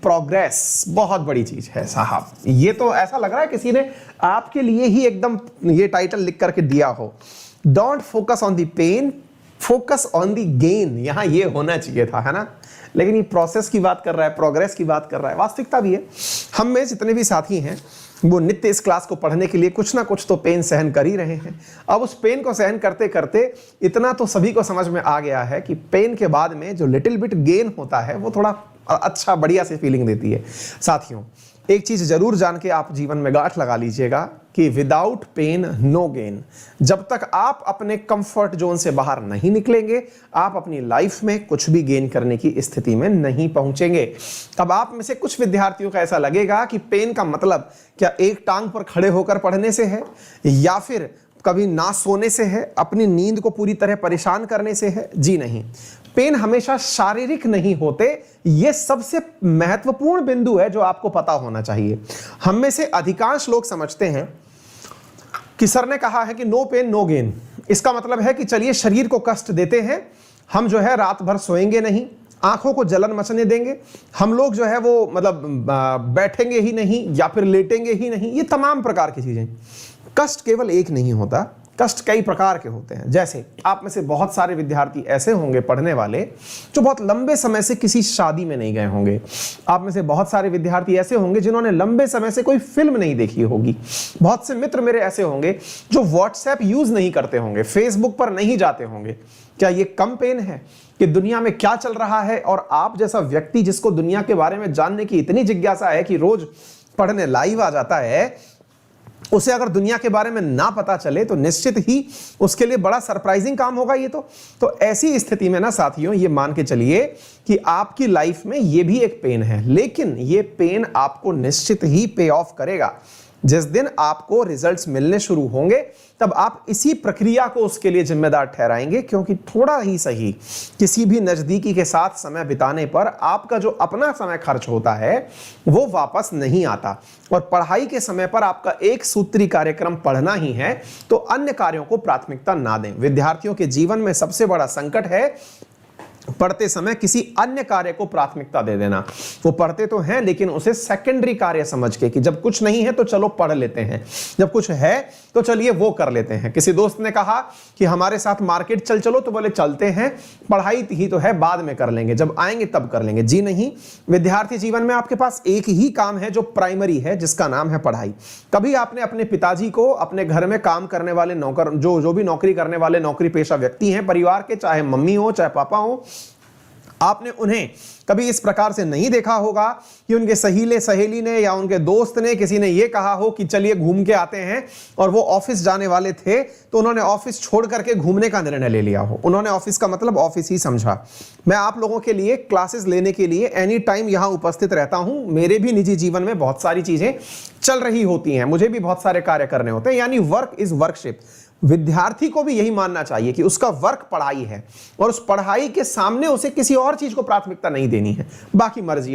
Progress बहुत बड़ी चीज है साहब। ये तो ऐसा लग रहा है किसी ने आपके लिए ही एकदम ये टाइटल लिख करके दिया हो। Don't focus on the pain, focus on the gain. यहां ये होना चाहिए था, है ना? लेकिन ये प्रोसेस की बात कर रहा है, प्रोग्रेस की बात कर रहा है। वास्तविकता भी है, हम में जितने भी साथी हैं वो नित्य इस क्लास को पढ़ने के लिए कुछ ना कुछ तो पेन सहन कर ही रहे हैं। अब उस पेन को सहन करते करते इतना तो सभी को समझ में आ गया है कि पेन के बाद में जो लिटिल बिट गेन होता है वो थोड़ा अच्छा बढ़िया सी फीलिंग देती है। साथियों, एक चीज जरूर जान के आप जीवन में गांठ लगा लीजिएगा कि विदाउट पेन नो गेन। जब तक आप अपने कंफर्ट जोन से बाहर नहीं निकलेंगे, आप अपनी लाइफ में कुछ भी गेन करने की स्थिति में नहीं पहुंचेंगे। अब आप में से कुछ विद्यार्थियों का ऐसा लगेगा कि पेन का मतलब क्या एक टांग पर खड़े होकर पढ़ने से है, या फिर कभी ना सोने से है, अपनी नींद को पूरी तरह परेशान करने से है। जी नहीं, पेन हमेशा शारीरिक नहीं होते। यह सबसे महत्वपूर्ण बिंदु है जो आपको पता होना चाहिए। हम में से अधिकांश लोग समझते हैं कि सर ने कहा है कि नो पेन नो गेन, इसका मतलब है कि चलिए शरीर को कष्ट देते हैं, हम जो है रात भर सोएंगे नहीं, आंखों को जलन मचने देंगे, हम लोग जो है वो मतलब बैठेंगे ही नहीं या फिर लेटेंगे ही नहीं। ये तमाम प्रकार की चीजें। कष्ट केवल एक नहीं होता, कष्ट कई प्रकार के होते हैं। जैसे आप में से बहुत सारे विद्यार्थी ऐसे होंगे पढ़ने वाले जो बहुत लंबे समय से किसी शादी में नहीं गए होंगे। आप में से बहुत सारे विद्यार्थी ऐसे होंगे जिन्होंने लंबे समय से कोई फिल्म नहीं देखी होगी। बहुत से मित्र मेरे ऐसे होंगे जो व्हाट्सएप यूज नहीं करते होंगे, फेसबुक पर नहीं जाते होंगे। क्या ये कम पेन है कि दुनिया में क्या चल रहा है और आप जैसा व्यक्ति जिसको दुनिया के बारे में जानने की इतनी जिज्ञासा है कि रोज पढ़ने लाइव आ जाता है, उसे अगर दुनिया के बारे में ना पता चले तो निश्चित ही उसके लिए बड़ा सरप्राइजिंग काम होगा ये तो ऐसी स्थिति में ना साथियों, ये मान के चलिए कि आपकी लाइफ में ये भी एक पेन है, लेकिन ये पेन आपको निश्चित ही पे ऑफ करेगा। जिस दिन आपको रिजल्ट्स मिलने शुरू होंगे तब आप इसी प्रक्रिया को उसके लिए जिम्मेदार ठहराएंगे, क्योंकि थोड़ा ही सही किसी भी नजदीकी के साथ समय बिताने पर आपका जो अपना समय खर्च होता है वो वापस नहीं आता। और पढ़ाई के समय पर आपका एक सूत्री कार्यक्रम पढ़ना ही है तो अन्य कार्यों को प्राथमिकता ना दें। विद्यार्थियों के जीवन में सबसे बड़ा संकट है पढ़ते समय किसी अन्य कार्य को प्राथमिकता दे देना। वो पढ़ते तो हैं लेकिन उसे सेकेंडरी कार्य समझ के कि जब कुछ नहीं है तो चलो पढ़ लेते हैं, जब कुछ है तो चलिए वो कर लेते हैं। किसी दोस्त ने कहा कि हमारे साथ मार्केट चल चलो, तो बोले चलते हैं, पढ़ाई ही तो है बाद में कर लेंगे, जब आएंगे तब कर लेंगे। जी नहीं, विद्यार्थी जीवन में आपके पास एक ही काम है जो प्राइमरी है, जिसका नाम है पढ़ाई। कभी आपने अपने पिताजी को, अपने घर में काम करने वाले नौकर, जो भी नौकरी करने वाले नौकरी पेशा व्यक्ति हैं परिवार के, चाहे मम्मी हो चाहे पापा हो, आपने उन्हें कभी इस प्रकार से नहीं देखा होगा कि उनके सहेली ने या उनके दोस्त ने, किसी ने ये कहा हो कि चलिए घूम के आते हैं, और वो ऑफिस जाने वाले थे तो उन्होंने ऑफिस छोड़ करके घूमने का निर्णय ले लिया हो। उन्होंने ऑफिस का मतलब ऑफिस ही समझा। मैं आप लोगों के लिए क्लासेस लेने के लिए एनी टाइम यहां उपस्थित रहता हूं। मेरे भी निजी जीवन में बहुत सारी चीजें चल रही होती हैं, मुझे भी बहुत सारे कार्य करने होते हैं, यानी वर्क इज वर्कशिप। विद्यार्थी को भी यही मानना चाहिए कि उसका वर्क पढ़ाई है और उस पढ़ाई के सामने उसे किसी और चीज को प्राथमिकता नहीं देनी है। बाकी मर्जी